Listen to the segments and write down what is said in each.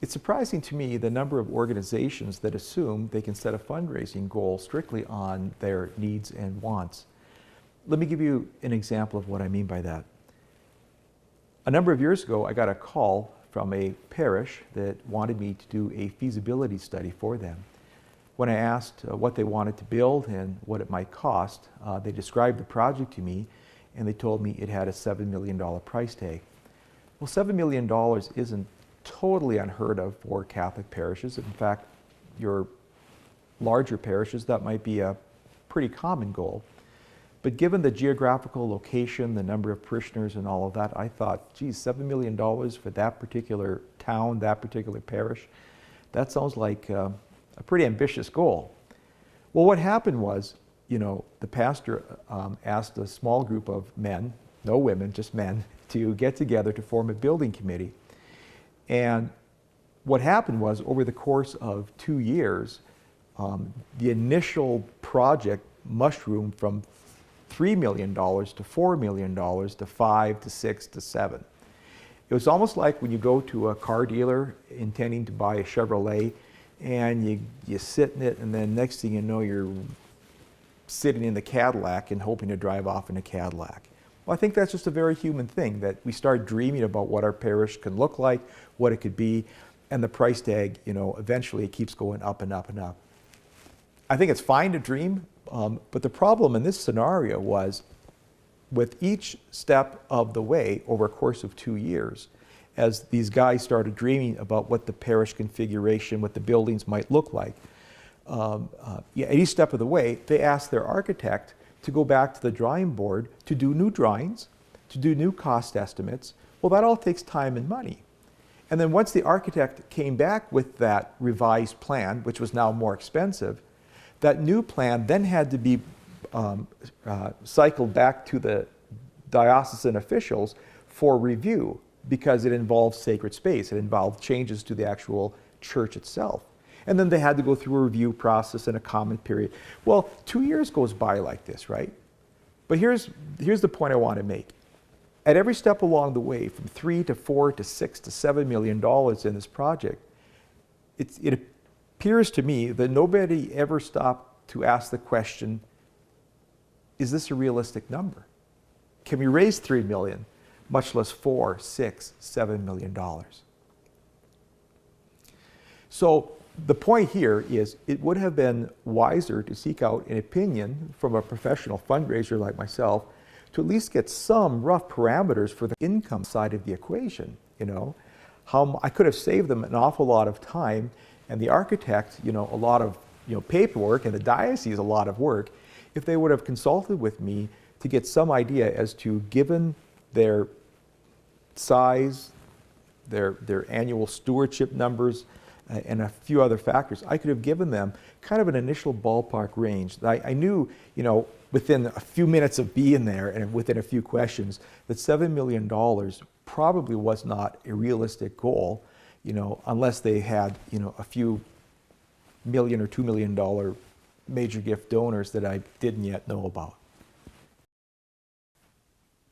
It's surprising to me the number of organizations that assume they can set a fundraising goal strictly on their needs and wants. Let me give you an example of what I mean by that. A number of years ago, I got a call from a parish that wanted me to do a feasibility study for them. When I asked what they wanted to build and what it might cost, they described the project to me and they told me it had a $7 million price tag. Well, $7 million isn't totally unheard of for Catholic parishes. In fact, your larger parishes, that might be a pretty common goal. But given the geographical location, the number of parishioners and all of that, I thought, geez, $7 million for that particular town, that particular parish, that sounds like a pretty ambitious goal. Well, what happened was, the pastor asked a small group of men, no women, just men, to get together to form a building committee. And what happened was, over the course of 2 years, the initial project mushroomed from $3 million to $4 million to $5 to $6 to $7. It was almost like when you go to a car dealer intending to buy a Chevrolet and you sit in it, and then next thing you know, you're sitting in the Cadillac and hoping to drive off in a Cadillac. Well, I think that's just a very human thing, that we start dreaming about what our parish can look like, what it could be, and the price tag, eventually it keeps going up and up and up. I think it's fine to dream, but the problem in this scenario was, with each step of the way over a course of 2 years, as these guys started dreaming about what the parish configuration, what the buildings might look like, at each step of the way, they asked their architect to go back to the drawing board to do new drawings, to do new cost estimates. Well, that all takes time and money. And then once the architect came back with that revised plan, which was now more expensive, that new plan then had to be cycled back to the diocesan officials for review, because it involved sacred space. It involved changes to the actual church itself. And then they had to go through a review process and a comment period. Well, 2 years goes by like this, right? But here's the point I want to make. At every step along the way, from $3 to $4 to $6 to $7 million in this project, it appears to me that nobody ever stopped to ask the question, is this a realistic number? Can we raise $3 million, much less $4, $6, $7 million? So the point here is, it would have been wiser to seek out an opinion from a professional fundraiser like myself to at least get some rough parameters for the income side of the equation. How I could have saved them an awful lot of time, and the architect, a lot of paperwork, and the diocese a lot of work, if they would have consulted with me to get some idea as to, given their size, their annual stewardship numbers, and a few other factors, I could have given them kind of an initial ballpark range. I knew, within a few minutes of being there and within a few questions, that $7 million probably was not a realistic goal, unless they had, a few million or $2 million major gift donors that I didn't yet know about.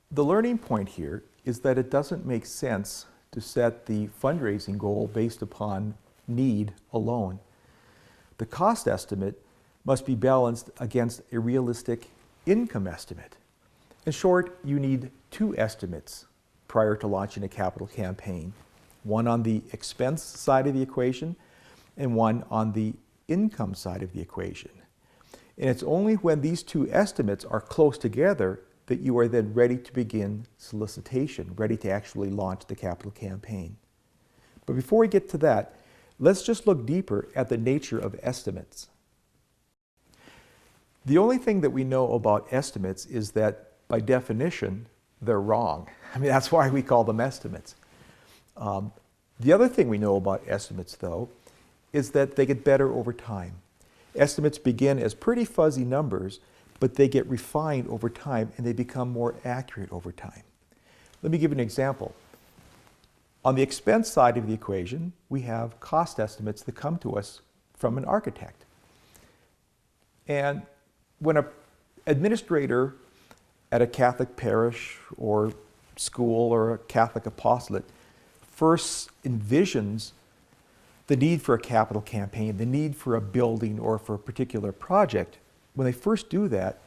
The learning point here is that it doesn't make sense to set the fundraising goal based upon need alone. The cost estimate must be balanced against a realistic income estimate. In short, you need two estimates prior to launching a capital campaign, one on the expense side of the equation and one on the income side of the equation. And it's only when these two estimates are close together that you are then ready to begin solicitation, ready to actually launch the capital campaign. But before we get to that, let's just look deeper at the nature of estimates. The only thing that we know about estimates is that, by definition, they're wrong. That's why we call them estimates. The other thing we know about estimates, though, is that they get better over time. Estimates begin as pretty fuzzy numbers, but they get refined over time and they become more accurate over time. Let me give you an example. On the expense side of the equation, we have cost estimates that come to us from an architect. And when an administrator at a Catholic parish or school or a Catholic apostolate first envisions the need for a capital campaign, the need for a building or for a particular project, when they first do that,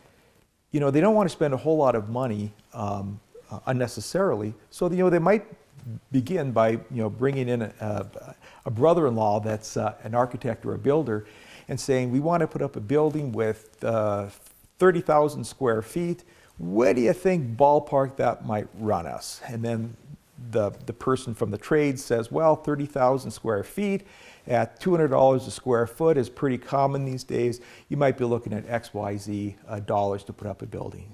you know, they don't want to spend a whole lot of money unnecessarily. So, you know, they might begin by, you know, bringing in a brother-in-law that's an architect or a builder and saying, we want to put up a building with 30,000 square feet. What do you think ballpark that might run us? And then the person from the trade says, well, 30,000 square feet at $200 a square foot is pretty common these days. You might be looking at XYZ dollars to put up a building.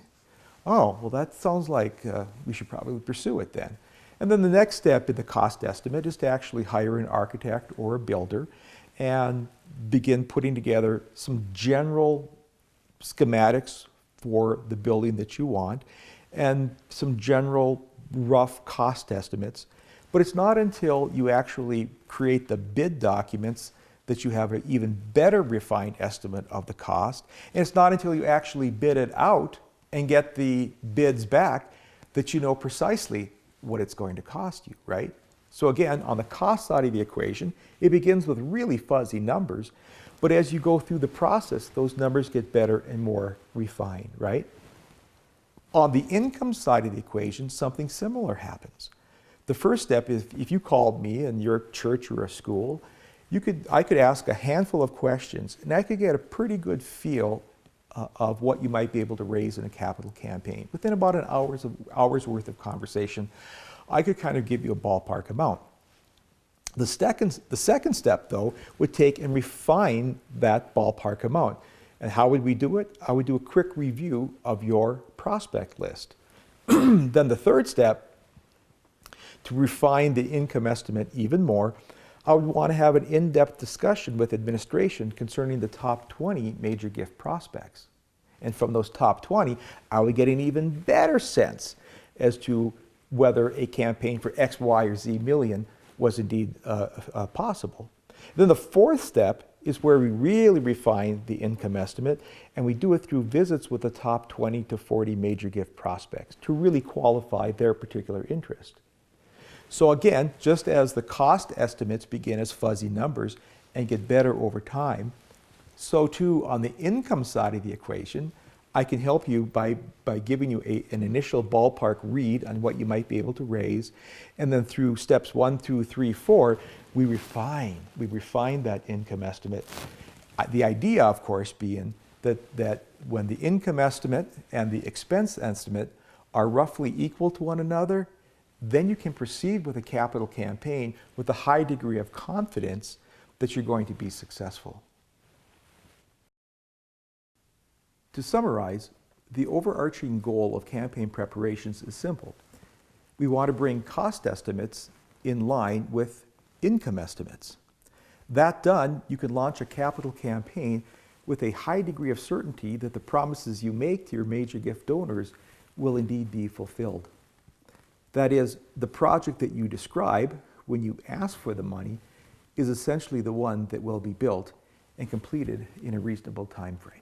Oh, well, that sounds like we should probably pursue it then. And then the next step in the cost estimate is to actually hire an architect or a builder and begin putting together some general schematics for the building that you want and some general rough cost estimates. But it's not until you actually create the bid documents that you have an even better refined estimate of the cost. And it's not until you actually bid it out and get the bids back that you know precisely what it's going to cost you, right? So again, on the cost side of the equation, it begins with really fuzzy numbers, but as you go through the process, those numbers get better and more refined, right? On the income side of the equation, something similar happens. The first step is if you called me in your church or a school, I could ask a handful of questions and I could get a pretty good feel of what you might be able to raise in a capital campaign. Within about an hour's worth of conversation, I could kind of give you a ballpark amount. The second step, though, would take and refine that ballpark amount. And how would we do it? I would do a quick review of your prospect list. Then the third step, to refine the income estimate even more, I would want to have an in-depth discussion with administration concerning the top 20 major gift prospects. And from those top 20, I would get an even better sense as to whether a campaign for X, Y, or Z million was indeed possible. Then the fourth step is where we really refine the income estimate, and we do it through visits with the top 20 to 40 major gift prospects to really qualify their particular interest. So again, just as the cost estimates begin as fuzzy numbers and get better over time, so too on the income side of the equation, I can help you by giving you an initial ballpark read on what you might be able to raise, and then through steps 1, 2, 3, 4, we refine that income estimate. The idea, of course, being that when the income estimate and the expense estimate are roughly equal to one another, then you can proceed with a capital campaign with a high degree of confidence that you're going to be successful. To summarize, the overarching goal of campaign preparations is simple. We want to bring cost estimates in line with income estimates. That done, you can launch a capital campaign with a high degree of certainty that the promises you make to your major gift donors will indeed be fulfilled. That is, the project that you describe when you ask for the money is essentially the one that will be built and completed in a reasonable time frame.